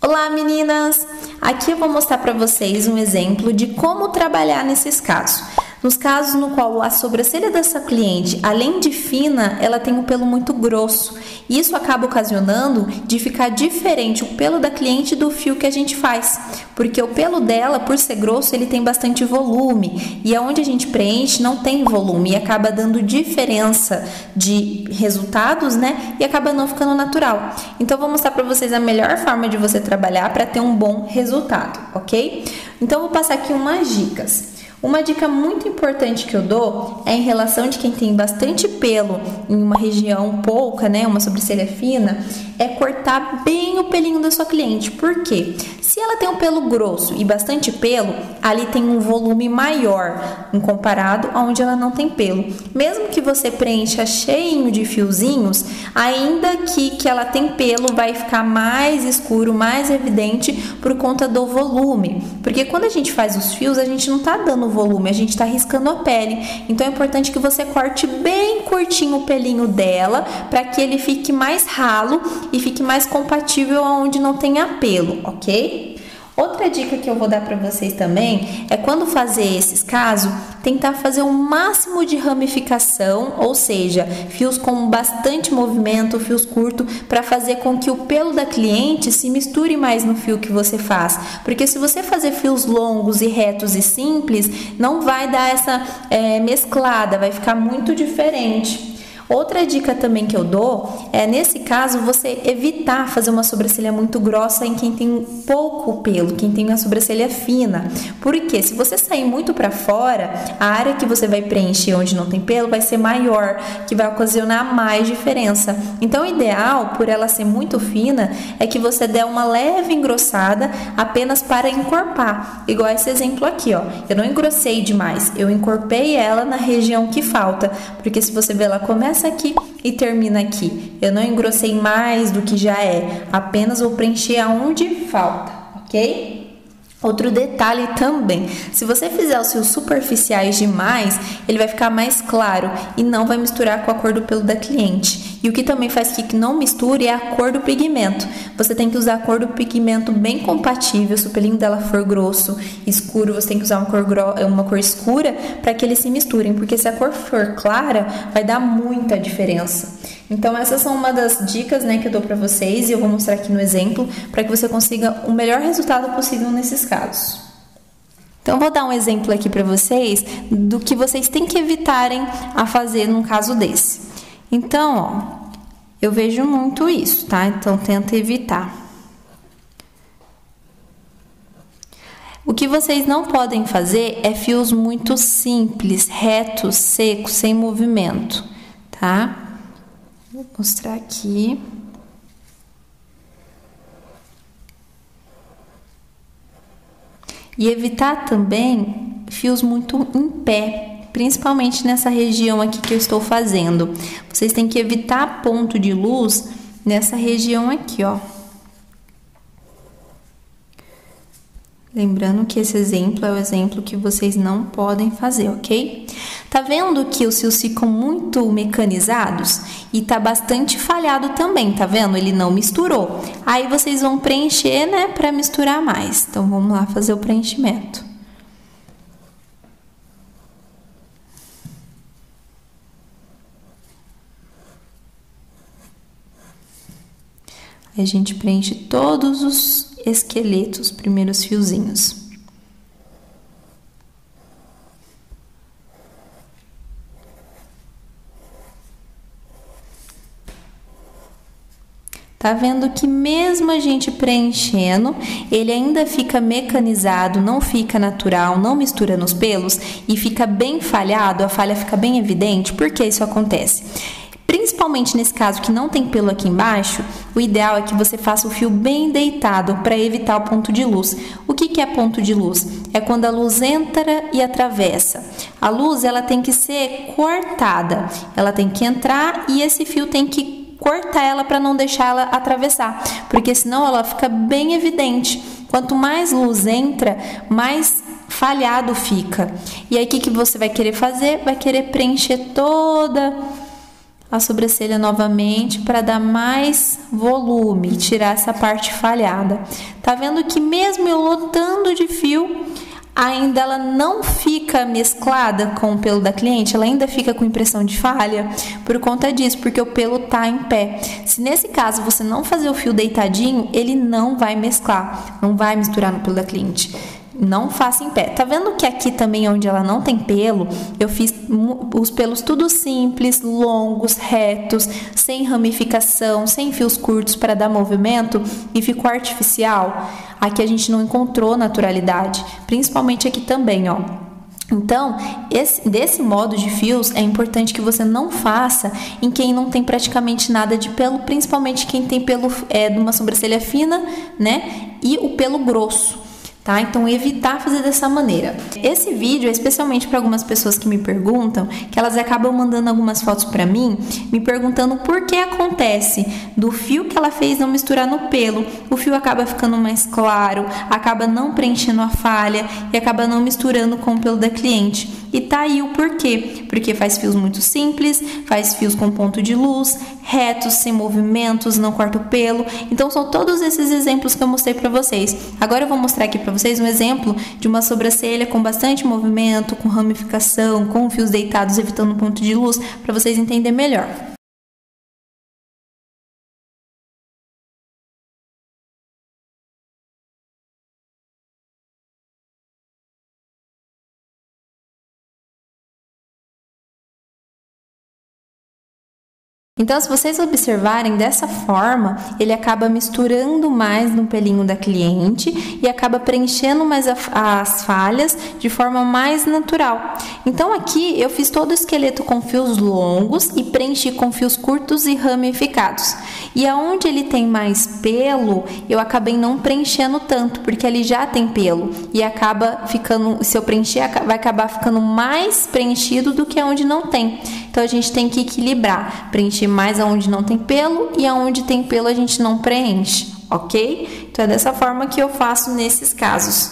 Olá meninas! Aqui eu vou mostrar para vocês um exemplo de como trabalhar nesses casos. Nos casos no qual a sobrancelha dessa cliente, além de fina, ela tem um pelo muito grosso. E isso acaba ocasionando de ficar diferente o pelo da cliente do fio que a gente faz. Porque o pelo dela, por ser grosso, ele tem bastante volume. E aonde a gente preenche não tem volume e acaba dando diferença de resultados, né? E acaba não ficando natural. Então eu vou mostrar para vocês a melhor forma de você trabalhar para ter um bom resultado, ok? Então eu vou passar aqui umas dicas. Uma dica muito importante que eu dou é em relação de quem tem bastante pelo em uma região pouca, né, uma sobrancelha fina, é cortar bem o pelinho da sua cliente. Por quê? Se ela tem um pelo grosso e bastante pelo, ali tem um volume maior em comparado a onde ela não tem pelo. Mesmo que você preencha cheinho de fiozinhos, ainda que ela tem pelo, vai ficar mais escuro, mais evidente por conta do volume. Porque quando a gente faz os fios, a gente não tá dando volume, a gente tá riscando a pele. Então é importante que você corte bem curtinho o pelinho dela, para que ele fique mais ralo e fique mais compatível aonde não tenha pelo, ok? Outra dica que eu vou dar para vocês também é quando fazer esses casos, tentar fazer o máximo de ramificação, ou seja, fios com bastante movimento, fios curtos, para fazer com que o pelo da cliente se misture mais no fio que você faz. Porque se você fazer fios longos e retos e simples, não vai dar essa mesclada, vai ficar muito diferente. Outra dica também que eu dou é, nesse caso, você evitar fazer uma sobrancelha muito grossa em quem tem pouco pelo, quem tem uma sobrancelha fina. Porque se você sair muito para fora, a área que você vai preencher onde não tem pelo vai ser maior, que vai ocasionar mais diferença. Então, o ideal, por ela ser muito fina, é que você dê uma leve engrossada apenas para encorpar. Igual esse exemplo aqui, ó. Eu não engrossei demais, eu encorpei ela na região que falta. Porque se você ver, ela começa aqui e termina aqui. Eu não engrossei mais do que já é, apenas vou preencher aonde falta, ok? Outro detalhe também, se você fizer os fios superficiais demais, ele vai ficar mais claro e não vai misturar com a cor do pelo da cliente. E o que também faz que não misture é a cor do pigmento. Você tem que usar a cor do pigmento bem compatível. Se o pelinho dela for grosso, escuro, você tem que usar uma cor escura para que eles se misturem, porque se a cor for clara, vai dar muita diferença. Então essas são uma das dicas, né, que eu dou para vocês e eu vou mostrar aqui no exemplo para que você consiga o melhor resultado possível nesses casos. Então eu vou dar um exemplo aqui para vocês do que vocês têm que evitarem a fazer num caso desse. Então, ó, eu vejo muito isso, tá? Então tenta evitar. O que vocês não podem fazer é fios muito simples, retos, secos, sem movimento, tá? Vou mostrar aqui. E evitar também fios muito em pé, principalmente nessa região aqui que eu estou fazendo. Vocês têm que evitar ponto de luz nessa região aqui, ó. Lembrando que esse exemplo é o exemplo que vocês não podem fazer, ok? Tá vendo que os fios ficam muito mecanizados e tá bastante falhado também, tá vendo? Ele não misturou. Aí vocês vão preencher, né, para misturar mais. Então vamos lá fazer o preenchimento. Aí a gente preenche todos os esqueletos, os primeiros fiozinhos. Tá vendo que mesmo a gente preenchendo, ele ainda fica mecanizado, não fica natural, não mistura nos pelos e fica bem falhado, a falha fica bem evidente. Por que isso acontece? Principalmente nesse caso que não tem pelo aqui embaixo, o ideal é que você faça o fio bem deitado para evitar o ponto de luz. O que é ponto de luz? É quando a luz entra e atravessa. A luz, ela tem que ser cortada, ela tem que entrar e esse fio tem que cortar ela para não deixar ela atravessar, porque senão ela fica bem evidente. Quanto mais luz entra, mais falhado fica. E aí o que você vai querer fazer? Vai querer preencher toda a sobrancelha novamente para dar mais volume, tirar essa parte falhada. Tá vendo que mesmo eu lotando de fio, ainda ela não fica mesclada com o pelo da cliente, ela ainda fica com impressão de falha por conta disso, porque o pelo tá em pé. Se nesse caso você não fazer o fio deitadinho, ele não vai mesclar, não vai misturar no pelo da cliente. Não faça em pé. Tá vendo que aqui também, onde ela não tem pelo, eu fiz os pelos tudo simples, longos, retos, sem ramificação, sem fios curtos para dar movimento e ficou artificial. Aqui a gente não encontrou naturalidade, principalmente aqui também, ó. Então, desse modo de fios, é importante que você não faça em quem não tem praticamente nada de pelo, principalmente quem tem pelo de uma sobrancelha fina, né? E o pelo grosso. Tá? Então, evitar fazer dessa maneira. Esse vídeo é especialmente para algumas pessoas que me perguntam, que elas acabam mandando algumas fotos para mim, me perguntando por que acontece do fio que ela fez não misturar no pelo. O fio acaba ficando mais claro, acaba não preenchendo a falha e acaba não misturando com o pelo da cliente. E tá aí o porquê. Porque faz fios muito simples, faz fios com ponto de luz, retos, sem movimentos, não corta o pelo. Então, são todos esses exemplos que eu mostrei para vocês. Agora eu vou mostrar aqui para vocês um exemplo de uma sobrancelha com bastante movimento, com ramificação, com fios deitados, evitando ponto de luz, para vocês entenderem melhor. Então, se vocês observarem dessa forma, ele acaba misturando mais no pelinho da cliente e acaba preenchendo mais as falhas de forma mais natural. Então, aqui eu fiz todo o esqueleto com fios longos e preenchi com fios curtos e ramificados. E aonde ele tem mais pelo, eu acabei não preenchendo tanto, porque ele já tem pelo. E acaba ficando, se eu preencher, vai acabar ficando mais preenchido do que aonde não tem. Então, a gente tem que equilibrar, preencher mais aonde não tem pelo e aonde tem pelo a gente não preenche, ok? Então, é dessa forma que eu faço nesses casos.